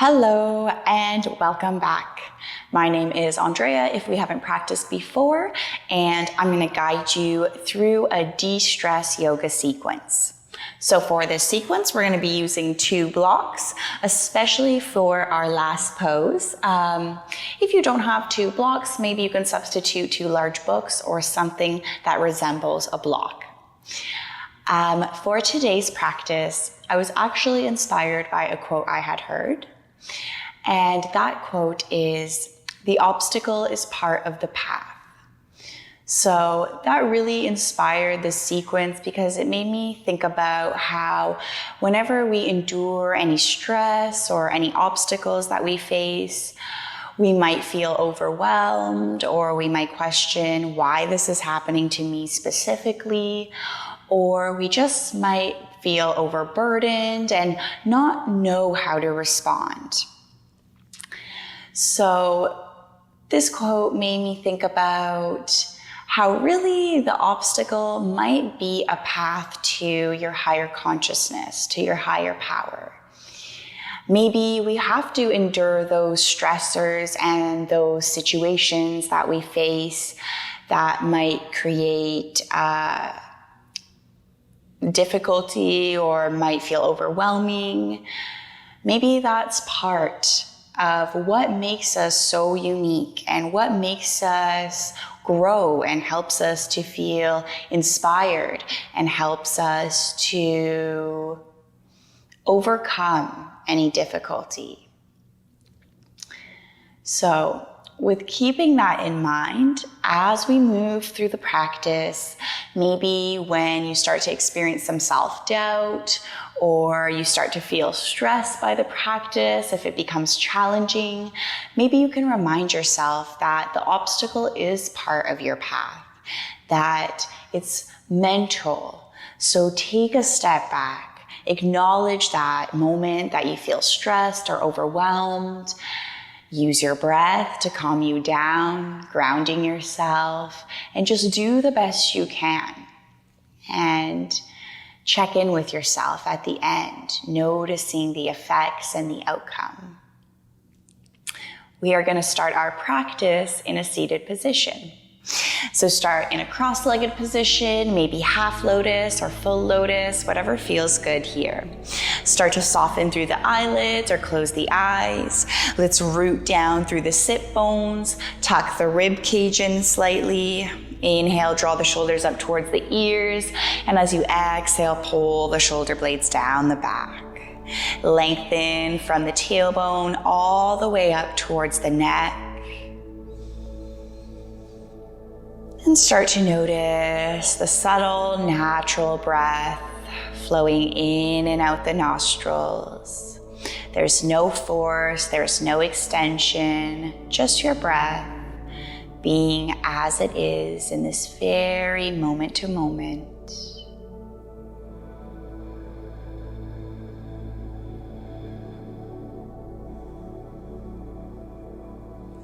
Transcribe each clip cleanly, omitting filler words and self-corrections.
Hello and welcome back. My name is Andrea, if we haven't practiced before, and I'm going to guide you through a de-stress yoga sequence. So for this sequence, we're going to be using 2 blocks, especially for our last pose. If you don't have 2 blocks, maybe you can substitute 2 large books or something that resembles a block. For today's practice, I was actually inspired by a quote I had heard. And that quote is, "The obstacle is part of the path." So that really inspired this sequence because it made me think about how whenever we endure any stress or any obstacles that we face, we might feel overwhelmed, or we might question why this is happening to me specifically, or we just might feel overburdened and not know how to respond. So this quote made me think about how really the obstacle might be a path to your higher consciousness, to your higher power. Maybe we have to endure those stressors and those situations that we face that might create difficulty or might feel overwhelming. Maybe that's part of what makes us so unique and what makes us grow and helps us to feel inspired and helps us to overcome any difficulty. So, with keeping that in mind, as we move through the practice, maybe when you start to experience some self-doubt or you start to feel stressed by the practice, if it becomes challenging, maybe you can remind yourself that the obstacle is part of your path, that it's mental. So take a step back, acknowledge that moment that you feel stressed or overwhelmed. Use your breath to calm you down, grounding yourself, and just do the best you can. And check in with yourself at the end, noticing the effects and the outcome. We are going to start our practice in a seated position. So start in a cross-legged position, maybe half lotus or full lotus, whatever feels good here. Start to soften through the eyelids or close the eyes. Let's root down through the sit bones, tuck the rib cage in slightly. Inhale, draw the shoulders up towards the ears, and as you exhale, pull the shoulder blades down the back. Lengthen from the tailbone all the way up towards the neck. And start to notice the subtle, natural breath flowing in and out the nostrils. There's no force, there's no extension, just your breath being as it is in this very moment to moment.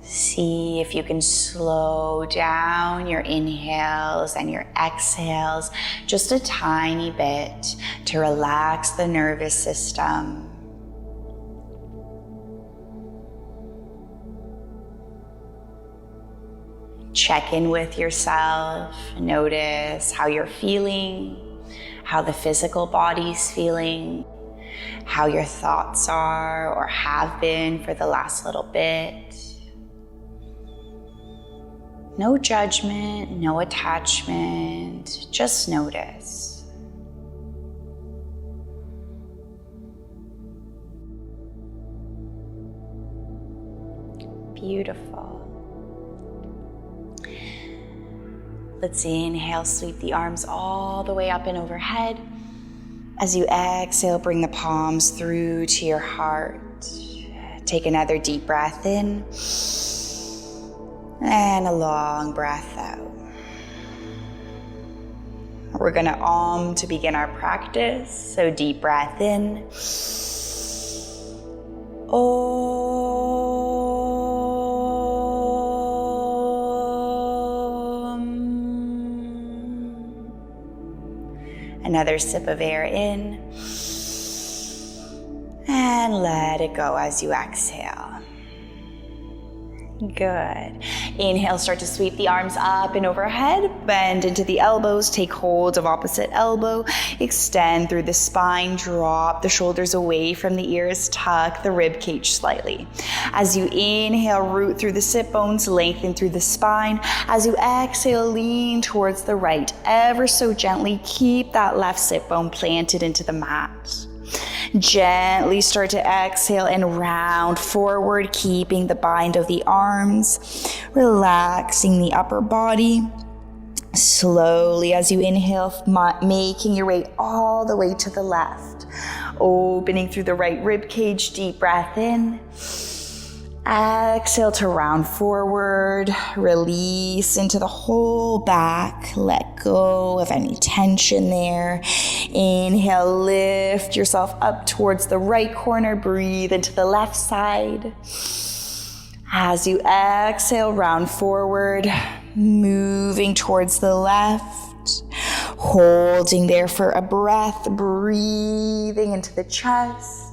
See if you can slow down your inhales and your exhales just a tiny bit to relax the nervous system. Check in with yourself, notice how you're feeling, how the physical body's feeling, how your thoughts are or have been for the last little bit. No judgment, no attachment, just notice. Beautiful. Let's inhale, sweep the arms all the way up and overhead. As you exhale, bring the palms through to your heart. Take another deep breath in. And a long breath out. We're going to to begin our practice. So deep breath in. Another sip of air in. And And let it go as you exhale. Good. Inhale, start to sweep the arms up and overhead. Bend into the elbows. Take hold of opposite elbow. Extend through the spine. Drop the shoulders away from the ears. Tuck the rib cage slightly. As you inhale, root through the sit bones. Lengthen through the spine. As you exhale, lean towards the right. Ever so gently, keep that left sit bone planted into the mat. Gently start to exhale and round forward, keeping the bind of the arms, relaxing the upper body. Slowly as you inhale, making your way all the way to the left, opening through the right rib cage, deep breath in. Exhale to round forward, release into the whole back, let go of any tension there. Inhale, lift yourself up towards the right corner, breathe into the left side. As you exhale, round forward, moving towards the left, holding there for a breath, breathing into the chest.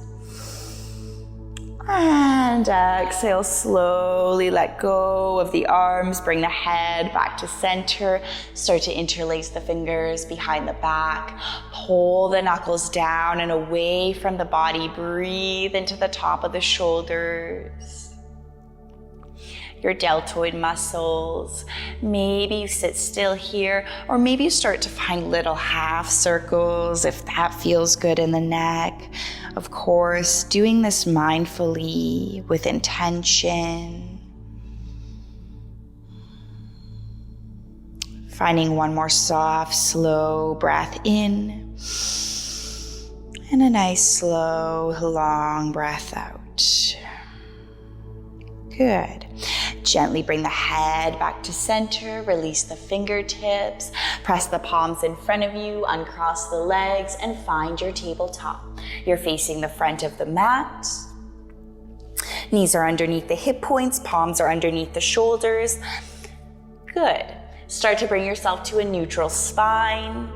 And exhale, slowly let go of the arms, bring the head back to center. Start to interlace the fingers behind the back. Pull the knuckles down and away from the body. Breathe into the top of the shoulders. Your deltoid muscles. Maybe you sit still here, or maybe you start to find little half circles if that feels good in the neck. Of course, doing this mindfully with intention. Finding one more soft, slow breath in, and a nice, slow, long breath out. Good. Gently bring the head back to center, release the fingertips, press the palms in front of you, uncross the legs, and find your tabletop. You're facing the front of the mat. Knees are underneath the hip points, palms are underneath the shoulders. Good. Start to bring yourself to a neutral spine.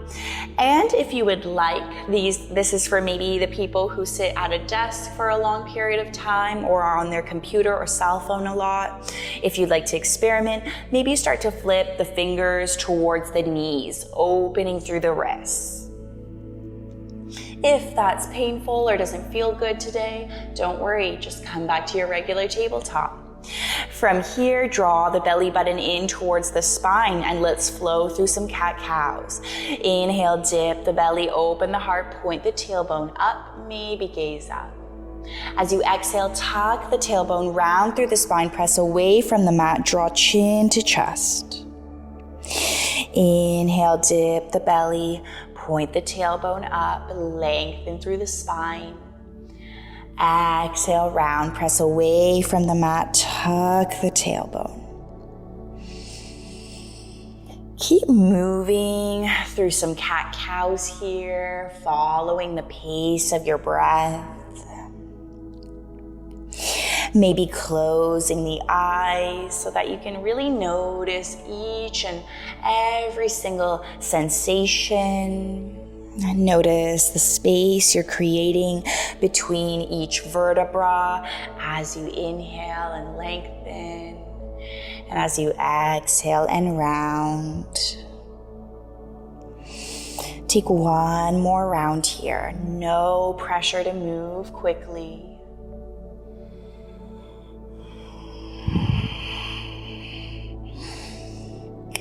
And if you would like, this is for maybe the people who sit at a desk for a long period of time or are on their computer or cell phone a lot. If you'd like to experiment, maybe start to flip the fingers towards the knees, opening through the wrists. If that's painful or doesn't feel good today, don't worry, just come back to your regular tabletop. From here, draw the belly button in towards the spine and let's flow through some cat-cows. Inhale, dip the belly, open the heart, point the tailbone up, maybe gaze up. As you exhale, tuck the tailbone, round through the spine, press away from the mat, draw chin to chest. Inhale, dip the belly, point the tailbone up, lengthen through the spine. Exhale, round, press away from the mat, tuck the tailbone. Keep moving through some cat-cows here, following the pace of your breath. Maybe closing the eyes so that you can really notice each and every single sensation. Notice the space you're creating between each vertebra as you inhale and lengthen, and as you exhale and round. Take one more round here. No pressure to move quickly.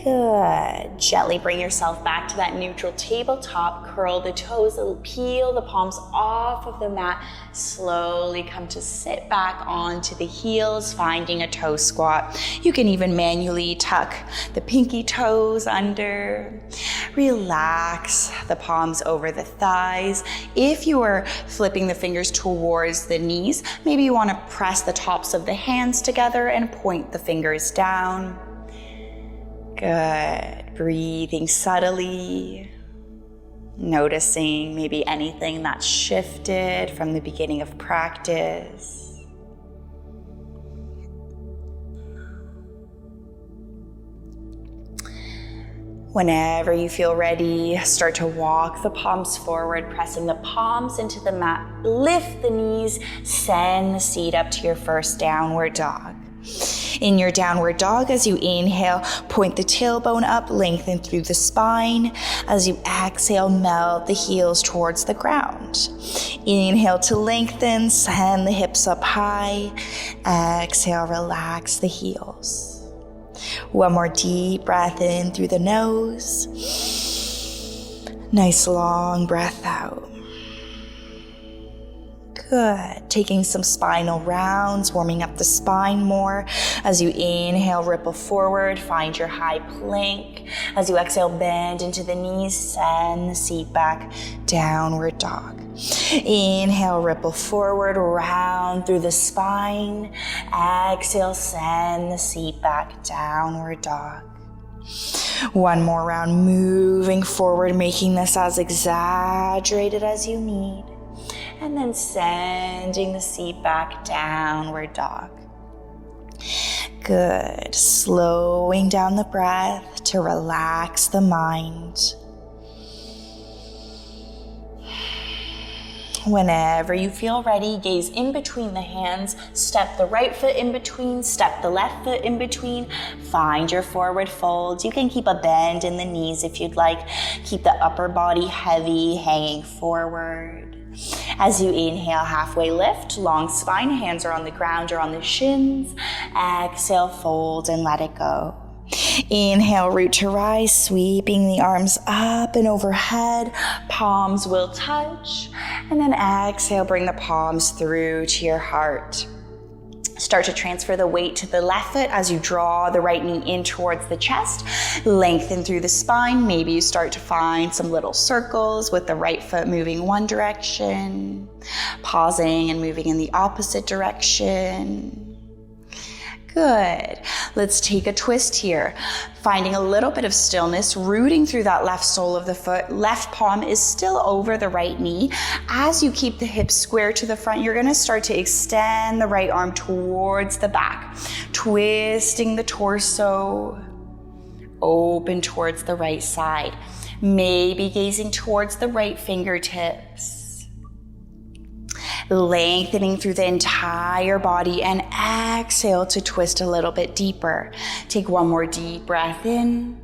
Good. Gently bring yourself back to that neutral tabletop. Curl the toes, peel the palms off of the mat. Slowly come to sit back onto the heels, finding a toe squat. You can even manually tuck the pinky toes under. Relax the palms over the thighs. If you are flipping the fingers towards the knees, maybe you want to press the tops of the hands together and point the fingers down. Good. Breathing subtly, noticing maybe anything that's shifted from the beginning of practice. Whenever you feel ready, start to walk the palms forward, pressing the palms into the mat. Lift the knees, send the seat up to your first downward dog. In your downward dog, as you inhale, point the tailbone up, lengthen through the spine. As you exhale, melt the heels towards the ground. Inhale to lengthen, send the hips up high. Exhale, relax the heels. One more deep breath in through the nose. Nice long breath out. Good. Taking some spinal rounds, warming up the spine more. As you inhale, ripple forward, find your high plank. As you exhale, bend into the knees, send the seat back, downward dog. Inhale, ripple forward, round through the spine. Exhale, send the seat back, downward dog. One more round, moving forward, making this as exaggerated as you need. And then sending the seat back, downward dog. Good. Slowing down the breath to relax the mind. Whenever you feel ready, gaze in between the hands, step the right foot in between, step the left foot in between, find your forward fold. You can keep a bend in the knees if you'd like. Keep the upper body heavy, hanging forward. As you inhale, halfway lift, long spine, hands are on the ground or on the shins. Exhale, fold and let it go. Inhale, root to rise, sweeping the arms up and overhead. Palms will touch. And then exhale, bring the palms through to your heart. Start to transfer the weight to the left foot as you draw the right knee in towards the chest. Lengthen through the spine. Maybe you start to find some little circles with the right foot moving one direction, pausing and moving in the opposite direction. Good. Let's take a twist here. Finding a little bit of stillness, rooting through that left sole of the foot. Left palm is still over the right knee. As you keep the hips square to the front, you're going to start to extend the right arm towards the back, twisting the torso, open towards the right side. Maybe gazing towards the right fingertips. Lengthening through the entire body and exhale to twist a little bit deeper. Take one more deep breath in.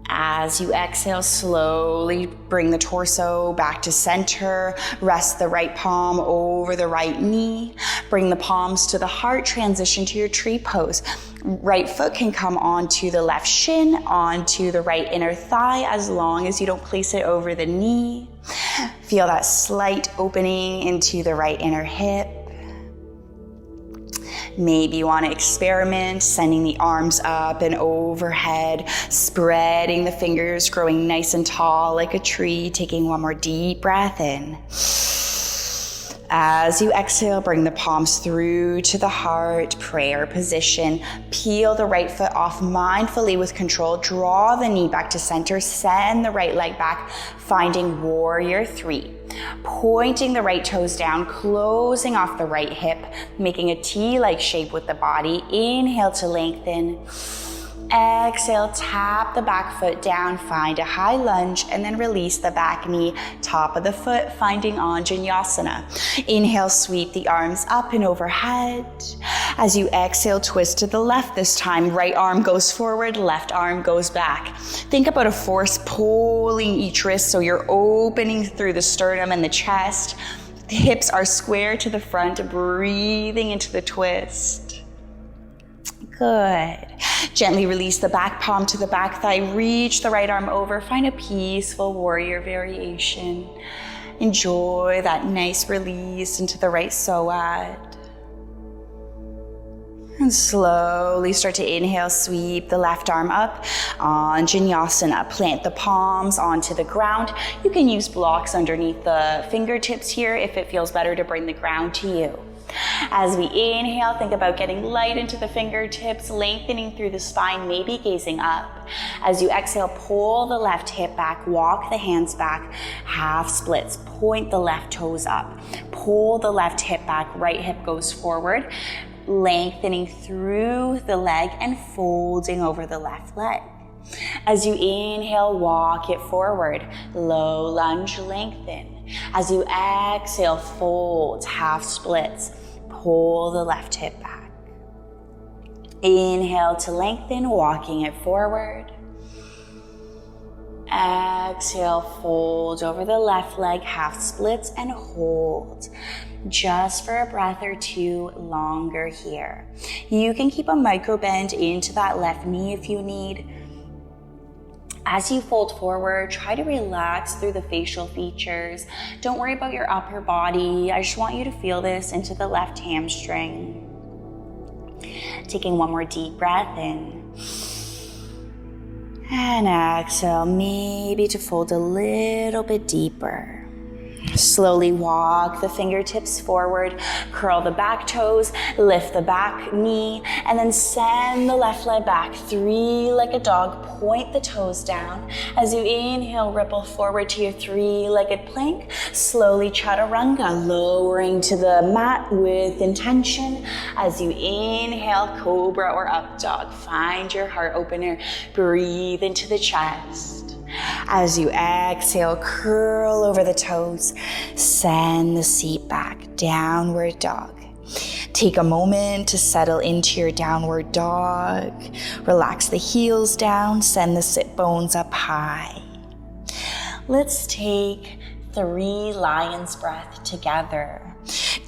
As you exhale, slowly bring the torso back to center. Rest the right palm over the right knee. Bring the palms to the heart. Transition to your tree pose. Right foot can come onto the left shin, onto the right inner thigh, as long as you don't place it over the knee. Feel that slight opening into the right inner hip. Maybe you want to experiment sending the arms up and overhead, spreading the fingers, growing nice and tall like a tree. Taking one more deep breath in. As you exhale, bring the palms through to the heart, prayer position. Peel the right foot off mindfully with control. Draw the knee back to center. Send the right leg back, finding warrior three. Pointing the right toes down, closing off the right hip, making a T-like shape with the body. Inhale to lengthen. Exhale, tap the back foot down, find a high lunge, and then release the back knee, top of the foot, finding Anjaneyasana. Inhale, sweep the arms up and overhead. As you exhale, twist to the left this time. Right arm goes forward, left arm goes back. Think about a force pulling each wrist so you're opening through the sternum and the chest. The hips are square to the front, breathing into the twist. Good. Gently release the back palm to the back thigh. Reach the right arm over. Find a peaceful warrior variation. Enjoy that nice release into the right psoas. And slowly start to inhale, sweep the left arm up, Anjaneyasana. Plant the palms onto the ground. You can use blocks underneath the fingertips here if it feels better to bring the ground to you. As we inhale, think about getting light into the fingertips, lengthening through the spine, maybe gazing up. As you exhale, pull the left hip back, walk the hands back, half splits, point the left toes up, pull the left hip back, right hip goes forward, lengthening through the leg and folding over the left leg. As you inhale, walk it forward. Low lunge, lengthen. As you exhale, fold, half splits. Pull the left hip back. Inhale to lengthen, walking it forward. Exhale, fold over the left leg, half splits, and hold. Just for a breath or two longer here. You can keep a micro bend into that left knee if you need. As you fold forward, try to relax through the facial features. Don't worry about your upper body. I just want you to feel this into the left hamstring. Taking one more deep breath in. And exhale, maybe to fold a little bit deeper. Slowly walk the fingertips forward, curl the back toes, lift the back knee, and then send the left leg back, three-legged dog, point the toes down. As you inhale, ripple forward to your three-legged plank, slowly chaturanga, lowering to the mat with intention. As you inhale, cobra or up dog, find your heart opener, breathe into the chest. As you exhale, curl over the toes, send the seat back, downward dog. Take a moment to settle into your downward dog. Relax the heels down, send the sit bones up high. Let's take 3 lion's breath together.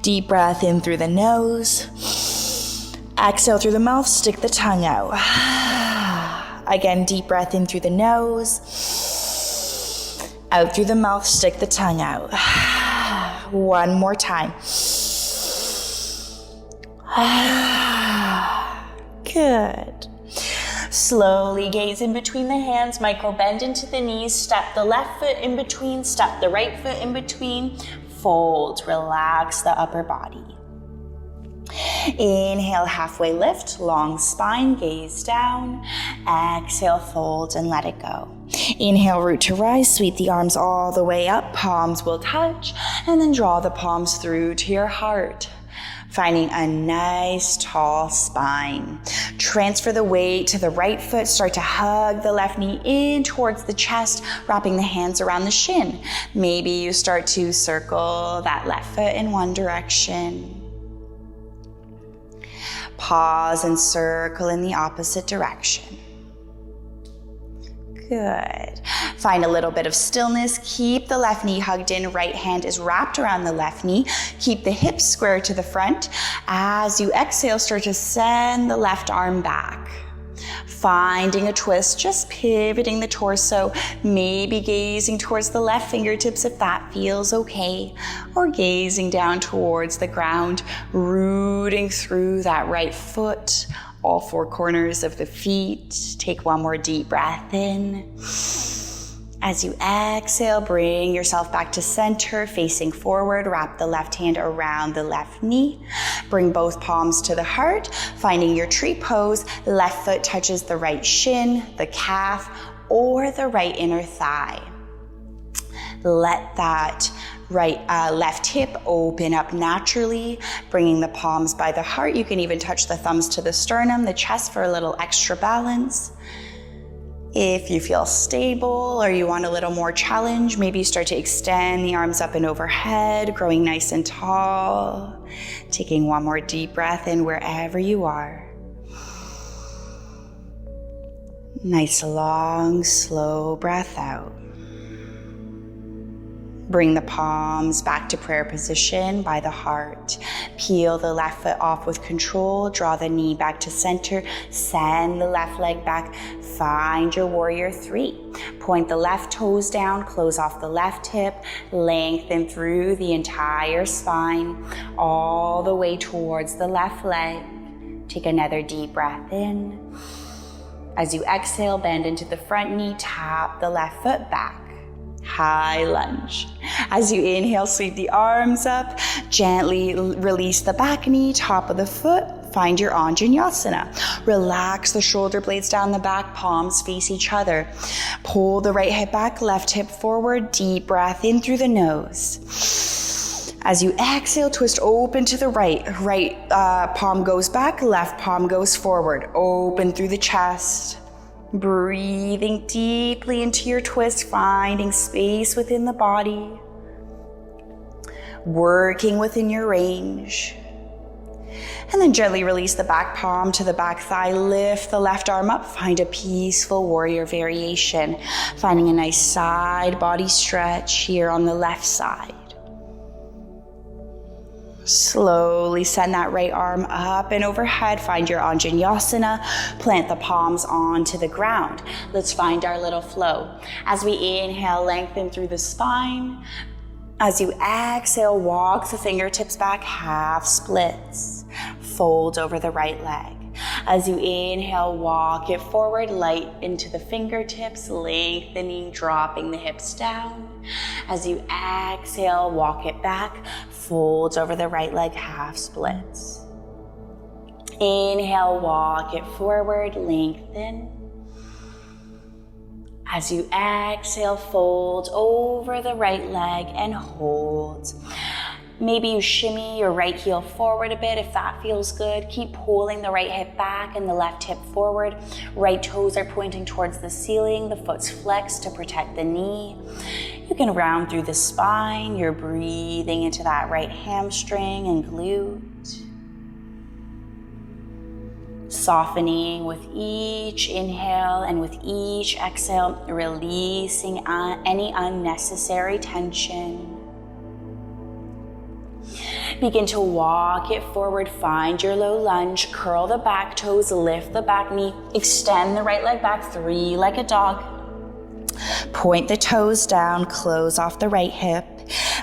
Deep breath in through the nose. Exhale through the mouth, stick the tongue out. Again, deep breath in through the nose. Out through the mouth, stick the tongue out. One more time. Good. Slowly gaze in between the hands, micro bend into the knees, step the left foot in between, step the right foot in between, fold, relax the upper body. Inhale, halfway lift, long spine, gaze down. Exhale, fold and let it go. Inhale, root to rise, sweep the arms all the way up, palms will touch, and then draw the palms through to your heart. Finding a nice tall spine. Transfer the weight to the right foot, start to hug the left knee in towards the chest, wrapping the hands around the shin. Maybe you start to circle that left foot in one direction. Pause and circle in the opposite direction. Good. Find a little bit of stillness. Keep the left knee hugged in. Right hand is wrapped around the left knee. Keep the hips square to the front. As you exhale, start to send the left arm back. Finding a twist, just pivoting the torso, maybe gazing towards the left fingertips if that feels okay, or gazing down towards the ground, rooting through that right foot, all 4 corners of the feet. Take one more deep breath in. As you exhale, bring yourself back to center, facing forward. Wrap the left hand around the left knee. Bring both palms to the heart, finding your tree pose. Left foot touches the right shin, the calf, or the right inner thigh. Let that left hip open up naturally, bringing the palms by the heart. You can even touch the thumbs to the sternum, the chest for a little extra balance. If you feel stable or you want a little more challenge, maybe you start to extend the arms up and overhead, growing nice and tall. Taking one more deep breath in wherever you are. Nice long, slow breath out. Bring the palms back to prayer position by the heart. Peel the left foot off with control. Draw the knee back to center. Send the left leg back. Find your warrior 3. Point the left toes down. Close off the left hip. Lengthen through the entire spine, all the way towards the left leg. Take another deep breath in. As you exhale, bend into the front knee. Tap the left foot back. High lunge. As you inhale, sweep the arms up. Gently release the back knee, top of the foot. Find your Anjaneyasana. Relax the shoulder blades down the back, palms face each other. Pull the right hip back, left hip forward. Deep breath in through the nose. As you exhale, twist open to the right. Right palm goes back, left palm goes forward. Open through the chest. Breathing deeply into your twist, finding space within the body. Working within your range. And then gently release the back palm to the back thigh. Lift the left arm up. Find a peaceful warrior variation. Finding a nice side body stretch here on the left side. Slowly send that right arm up and overhead. Find your Anjaneyasana. Plant the palms onto the ground. Let's find our little flow. As we inhale, lengthen through the spine. As you exhale, walk the fingertips back, half splits. Fold over the right leg. As you inhale, walk it forward, light into the fingertips, lengthening, dropping the hips down. As you exhale, walk it back, fold over the right leg, half splits. Inhale, walk it forward, lengthen. As you exhale, fold over the right leg and hold. Maybe you shimmy your right heel forward a bit if that feels good. Keep pulling the right hip back and the left hip forward. Right toes are pointing towards the ceiling. The foot's flexed to protect the knee. You can round through the spine. You're breathing into that right hamstring and glute. Softening with each inhale and with each exhale, releasing any unnecessary tension. Begin to walk it forward, find your low lunge, curl the back toes, lift the back knee, extend the right leg back, three-legged dog. Point the toes down, close off the right hip.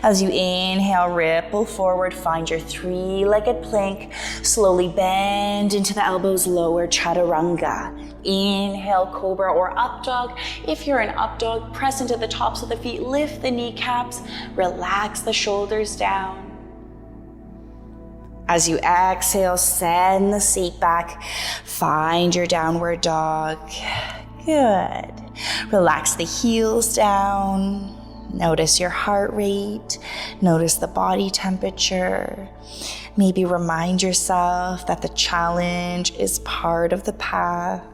As you inhale, ripple forward, find your three-legged plank. Slowly bend into the elbows, lower chaturanga. Inhale, cobra or up dog. If you're an up dog, press into the tops of the feet, lift the kneecaps, relax the shoulders down. As you exhale, send the seat back. Find your downward dog. Good. Relax the heels down. Notice your heart rate. Notice the body temperature. Maybe remind yourself that the challenge is part of the path.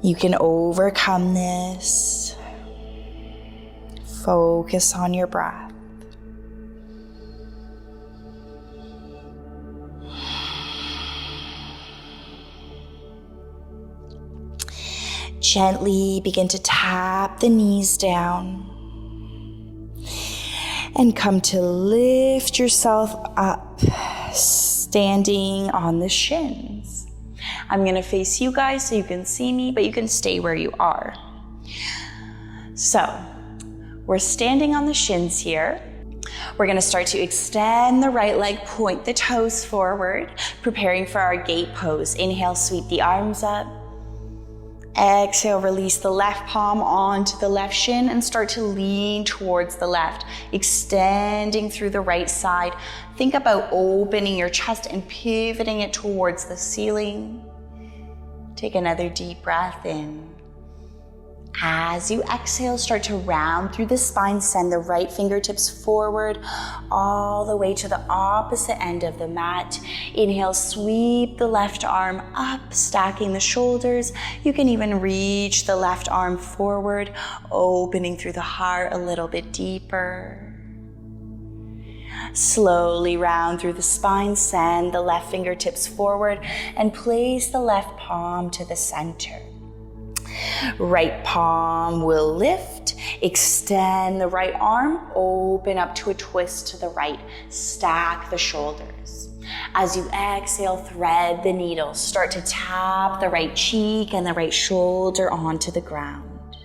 You can overcome this. Focus on your breath. Gently begin to tap the knees down and come to lift yourself up, standing on the shins. I'm going to face you guys so you can see me, but you can stay where you are. So we're standing on the shins here. We're going to start to extend the right leg, point the toes forward, preparing for our gate pose. Inhale, sweep the arms up. Exhale, release the left palm onto the left shin and start to lean towards the left, extending through the right side. Think about opening your chest and pivoting it towards the ceiling. Take another deep breath in. As you exhale, start to round through the spine. Send the right fingertips forward all the way to the opposite end of the mat. Inhale, sweep the left arm up, stacking the shoulders. You can even reach the left arm forward, opening through the heart a little bit deeper. Slowly round through the spine. Send the left fingertips forward and place the left palm to the center. Right palm will lift, extend the right arm, open up to a twist to the right, stack the shoulders. As you exhale, thread the needle, start to tap the right cheek and the right shoulder onto the ground.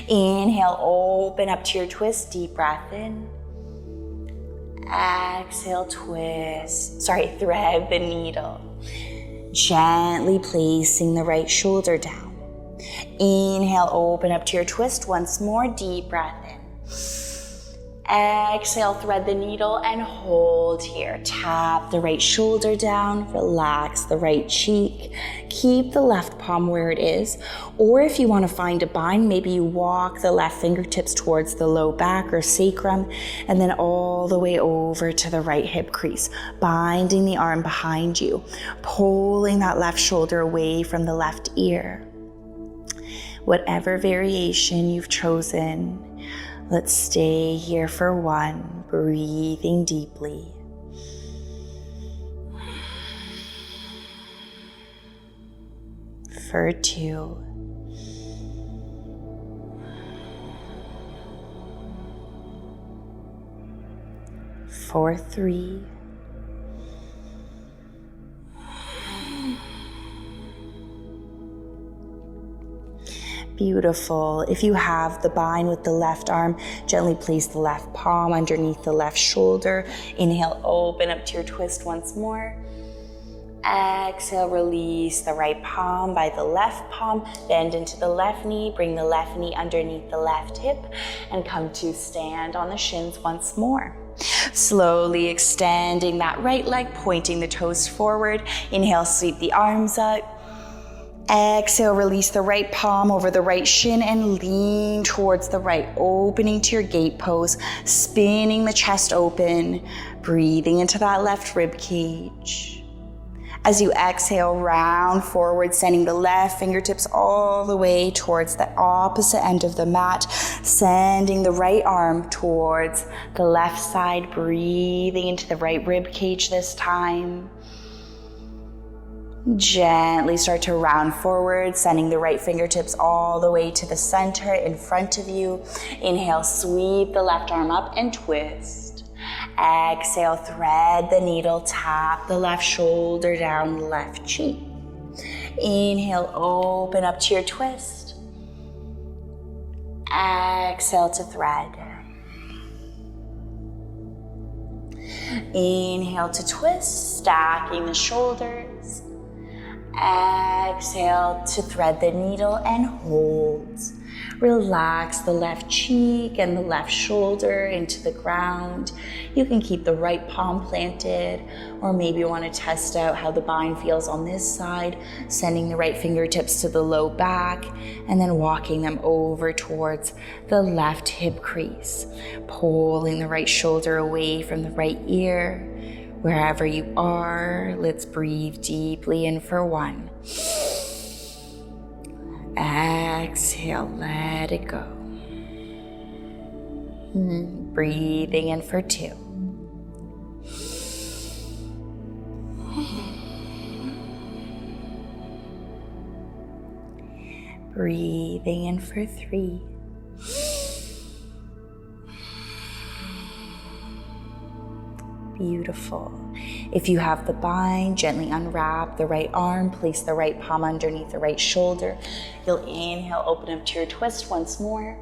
Inhale, open up to your twist, deep breath in. Exhale, twist, thread the needle. Gently placing the right shoulder down. Inhale, open up to your twist once more, deep breath in. Exhale, thread the needle and hold here. Tap the right shoulder down, relax the right cheek. Keep the left palm where it is. Or if you want to find a bind, maybe you walk the left fingertips towards the low back or sacrum, and then all the way over to the right hip crease, binding the arm behind you, pulling that left shoulder away from the left ear. Whatever variation you've chosen, let's stay here for one, breathing deeply. For two. For three. Beautiful. If you have the bind with the left arm, gently place the left palm underneath the left shoulder. Inhale, open up to your twist once more. Exhale, release the right palm by the left palm. Bend into the left knee. Bring the left knee underneath the left hip and come to stand on the shins once more. Slowly extending that right leg, pointing the toes forward. Inhale, sweep the arms up. Exhale, release the right palm over the right shin and lean towards the right, opening to your gate pose, spinning the chest open, breathing into that left rib cage. As you exhale, round forward, sending the left fingertips all the way towards the opposite end of the mat, sending the right arm towards the left side, breathing into the right rib cage this time. Gently start to round forward, sending the right fingertips all the way to the center in front of you. Inhale, sweep the left arm up and twist. Exhale, thread the needle, tap the left shoulder down, left cheek. Inhale, open up to your twist. Exhale to thread. Inhale to twist, stacking the shoulders. Exhale to thread the needle and hold. Relax the left cheek and the left shoulder into the ground. You can keep the right palm planted, or maybe you want to test out how the bind feels on this side, sending the right fingertips to the low back and then walking them over towards the left hip crease, pulling the right shoulder away from the right ear. Wherever you are, let's breathe deeply in for one. Exhale, let it go. Breathing in for two. Breathing in for three. Beautiful. If you have the bind, gently unwrap the right arm, place the right palm underneath the right shoulder. You'll inhale, open up to your twist once more.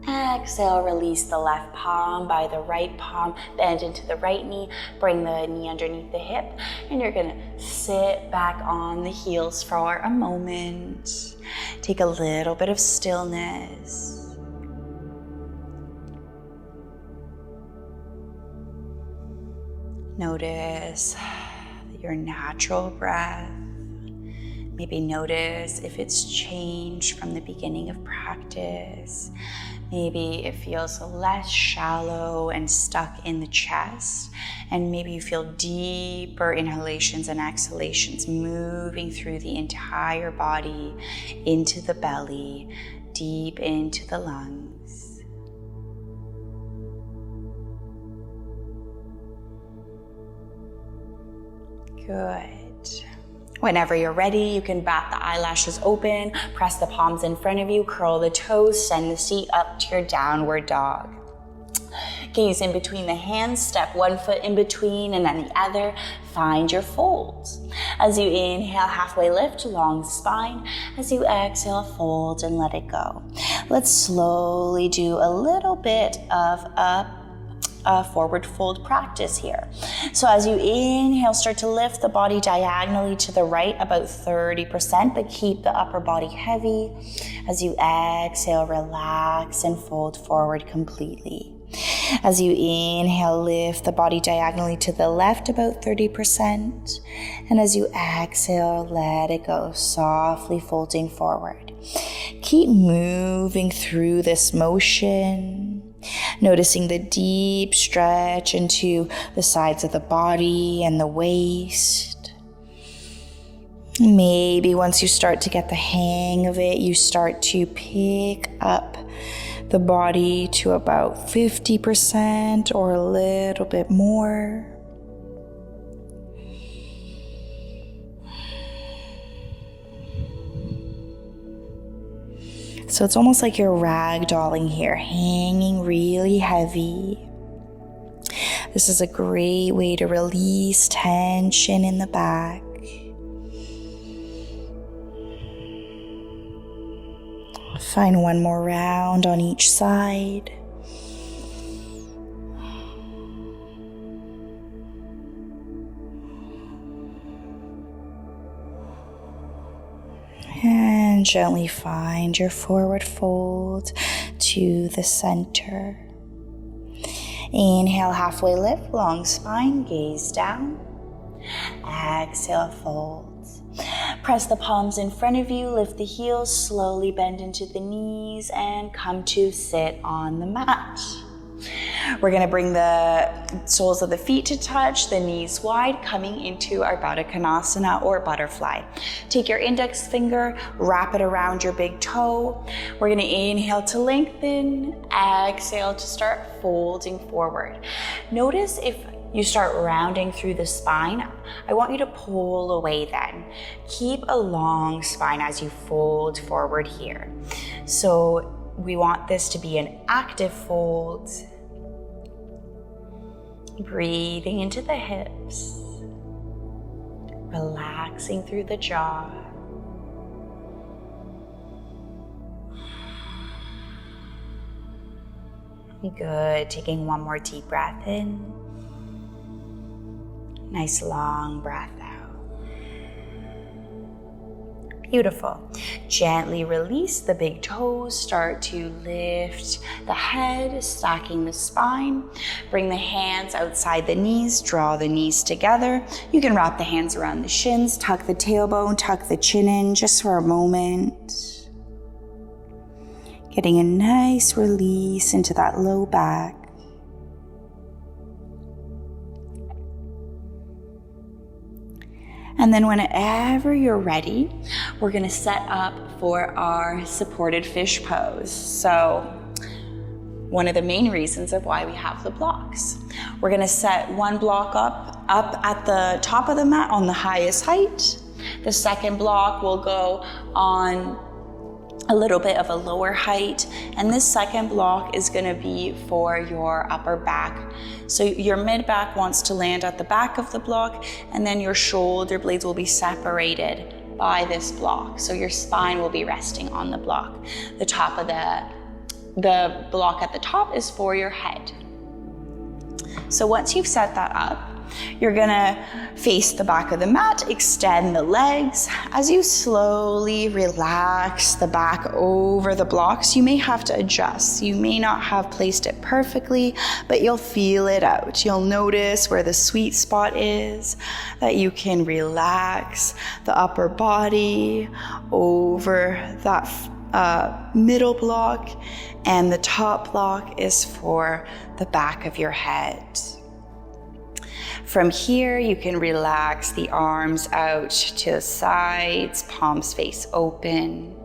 Exhale, release the left palm by the right palm, bend into the right knee, bring the knee underneath the hip, and you're gonna sit back on the heels for a moment. Take a little bit of stillness. Notice your natural breath. Maybe notice if it's changed from the beginning of practice. Maybe it feels less shallow and stuck in the chest. And maybe you feel deeper inhalations and exhalations moving through the entire body, into the belly, deep into the lungs. Good. Whenever you're ready, you can bat the eyelashes open, press the palms in front of you, curl the toes, send the seat up to your downward dog. Gaze in between the hands, step one foot in between and then the other, find your folds. As you inhale, halfway lift, long spine. As you exhale, fold and let it go. Let's slowly do a little bit of a forward fold practice here. So as you inhale, start to lift the body diagonally to the right about 30%, but keep the upper body heavy. As you exhale, relax and fold forward completely. As you inhale, lift the body diagonally to the left about 30%. And as you exhale, let it go, softly folding forward. Keep moving through this motion, noticing the deep stretch into the sides of the body and the waist. Maybe once you start to get the hang of it, you start to pick up the body to about 50% or a little bit more. So it's almost like you're ragdolling here, hanging really heavy. This is a great way to release tension in the back. Find one more round on each side. And gently find your forward fold to the center. Inhale, halfway lift, long spine, gaze down. Exhale, fold. Press the palms in front of you, lift the heels, slowly bend into the knees, and come to sit on the mat. We're going to bring the soles of the feet to touch, the knees wide, coming into our Baddha Konasana or butterfly. Take your index finger, wrap it around your big toe. We're going to inhale to lengthen, exhale to start folding forward. Notice if you start rounding through the spine, I want you to pull away then. Keep a long spine as you fold forward here. So we want this to be an active fold. Breathing into the hips, relaxing through the jaw. Good, taking one more deep breath in. Nice long breath out. Beautiful. Gently release the big toes. Start to lift the head, stacking the spine. Bring the hands outside the knees. Draw the knees together. You can wrap the hands around the shins. Tuck the tailbone. Tuck the chin in just for a moment. Getting a nice release into that low back. And then whenever you're ready, we're going to set up for our supported fish pose. So one of the main reasons of why we have the blocks. We're going to set one block up at the top of the mat on the highest height. The second block will go on a little bit of a lower height, and this second block is going to be for your upper back. So your mid back wants to land at the back of the block, and then your shoulder blades will be separated by this block. So your spine will be resting on the block. The top of the block at the top is for your head. So once you've set that up, you're gonna face the back of the mat, extend the legs. As you slowly relax the back over the blocks, you may have to adjust. You may not have placed it perfectly, but you'll feel it out. You'll notice where the sweet spot is, that you can relax the upper body over that middle block, and the top block is for the back of your head. From here, you can relax the arms out to the sides, palms face open.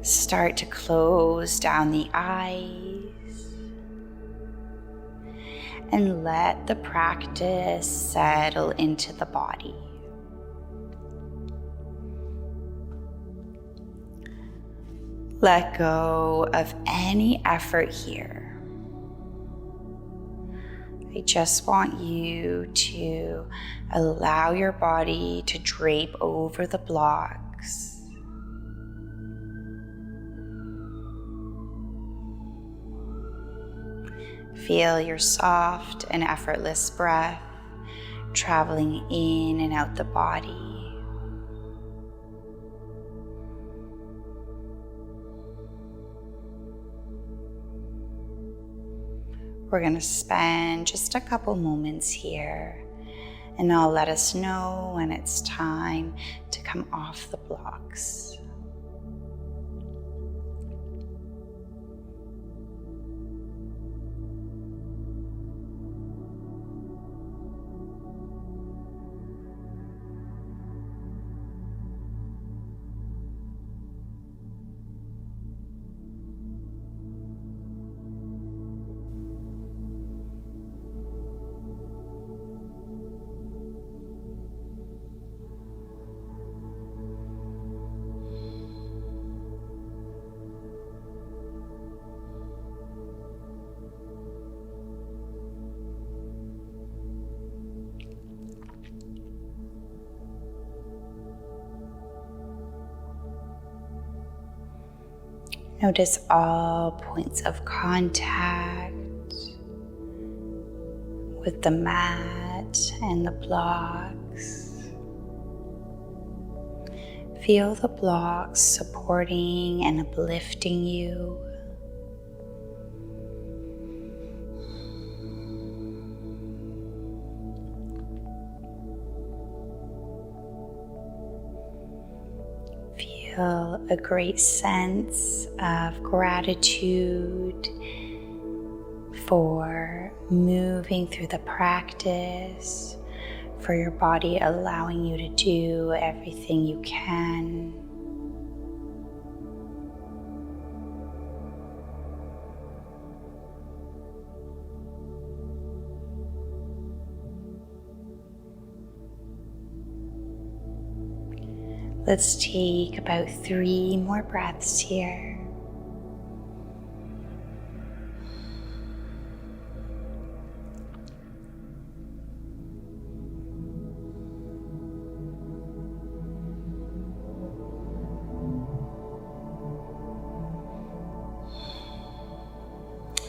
Start to close down the eyes. And let the practice settle into the body. Let go of any effort here. I just want you to allow your body to drape over the blocks. Feel your soft and effortless breath traveling in and out the body. We're going to spend just a couple moments here, and I'll let us know when it's time to come off the blocks. Notice all points of contact with the mat and the blocks. Feel the blocks supporting and uplifting you. Feel a great sense of gratitude for moving through the practice, for your body allowing you to do everything you can. Let's take about 3 more breaths here.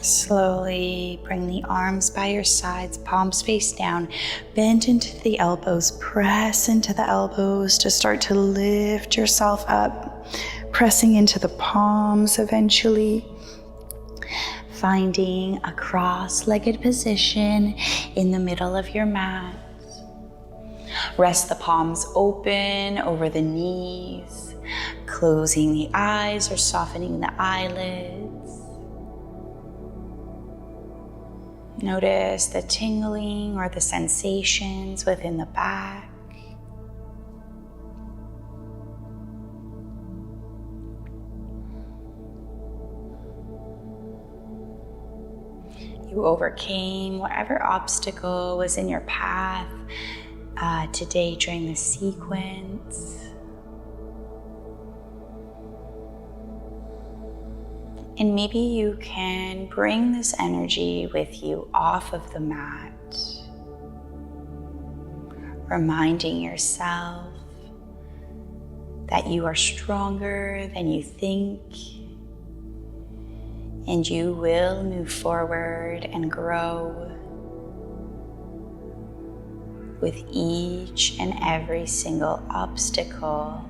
Slowly bring the arms by your sides, palms face down, bend into the elbows, press into the elbows to start to lift yourself up, pressing into the palms eventually, finding a cross-legged position in the middle of your mat. Rest the palms open over the knees, closing the eyes or softening the eyelids. Notice the tingling or the sensations within the back. You overcame whatever obstacle was in your path today during the sequence. And maybe you can bring this energy with you off of the mat, reminding yourself that you are stronger than you think, and you will move forward and grow with each and every single obstacle.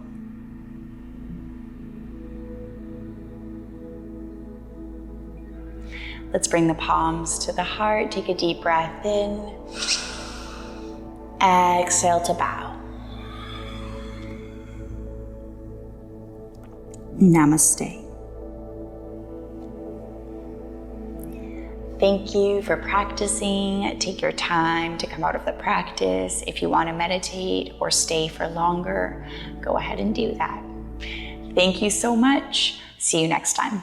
Let's bring the palms to the heart. Take a deep breath in. Exhale to bow. Namaste. Thank you for practicing. Take your time to come out of the practice. If you want to meditate or stay for longer, go ahead and do that. Thank you so much. See you next time.